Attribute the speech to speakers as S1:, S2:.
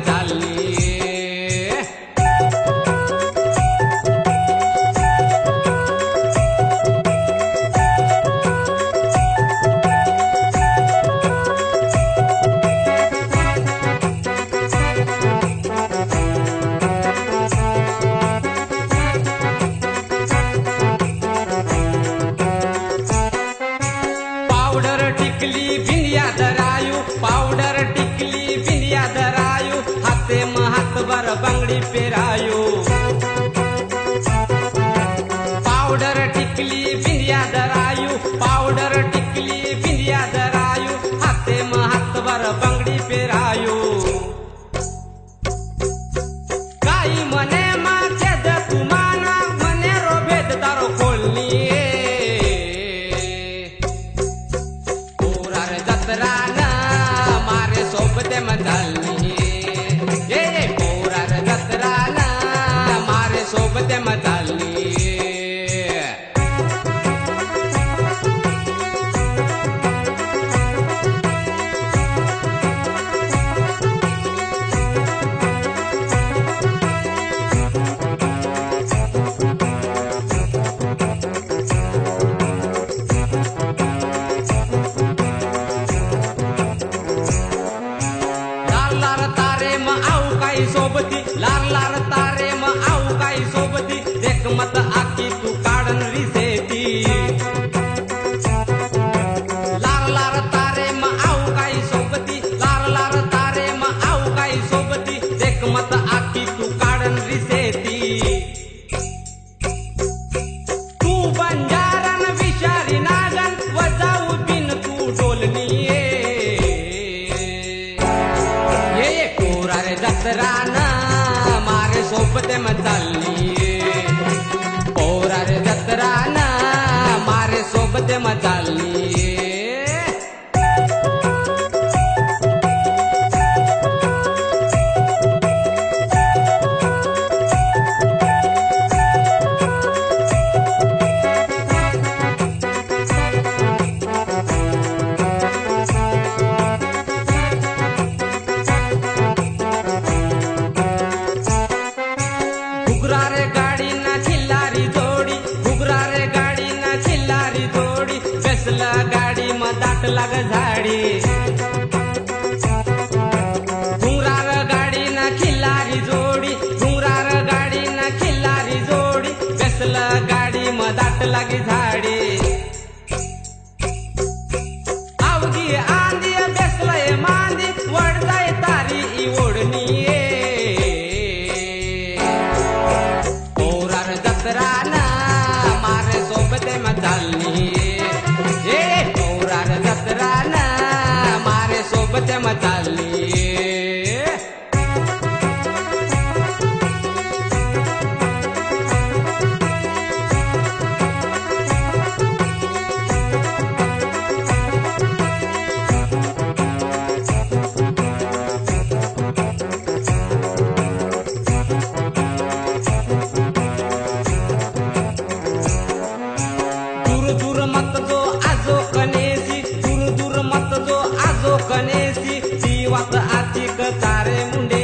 S1: चालली पावडर टिकली बिंदिया धरायू पावडर टिकली बिंदिया धरायू हाते हातभर बांगडी पेरायू पावडर टिकली बिंदिया धरायू पावडर टिकली बिंदिया धरायू हाते हातभर बांगडी पेरायू काही मने माथे द तुमाना मने रोभेद तारो खोलनी मारे सोबत मचालनी ये पोरार जत्राना मारे सोबत मचालनी लार तारे म आऊ काही सोबती लार तारे म आऊ काही सोबती देख मत आखी तू काढन रिसेती लार तारे म आऊ काही सोबती लार तारे म आऊ काही सोबती देख मत आखी तू काढन रिसेती तू बंजारन विषारी नागन वजाऊ बिन तू डोलनी जत्राना मारे सोबत मचालनी पोरार जत्राना मारे सोबत मचालनी घुगरारे गाडी ना छिल्लारी जोडी घुगरारे गाडी ना छिल्लारी जोडी बेसला गाडी म दाट लाग झाडी घुंगरार गाडी ना खिल्लारी जोडी घुंगरार गाडी ना खिल्लारी जोडी बेसला गाडी म दाट लागी झाडी आवगी आंदी बेसला मांदी वड जाय तारी ई ओढणी जत्राना मारे सोबत मचालनी ये पोरार जत्राना मारे सोबत मचालनी दूर मत जो आजो कनेसी दूर मत जो आजो कनेसी जीवात आचिक तारे मुंडे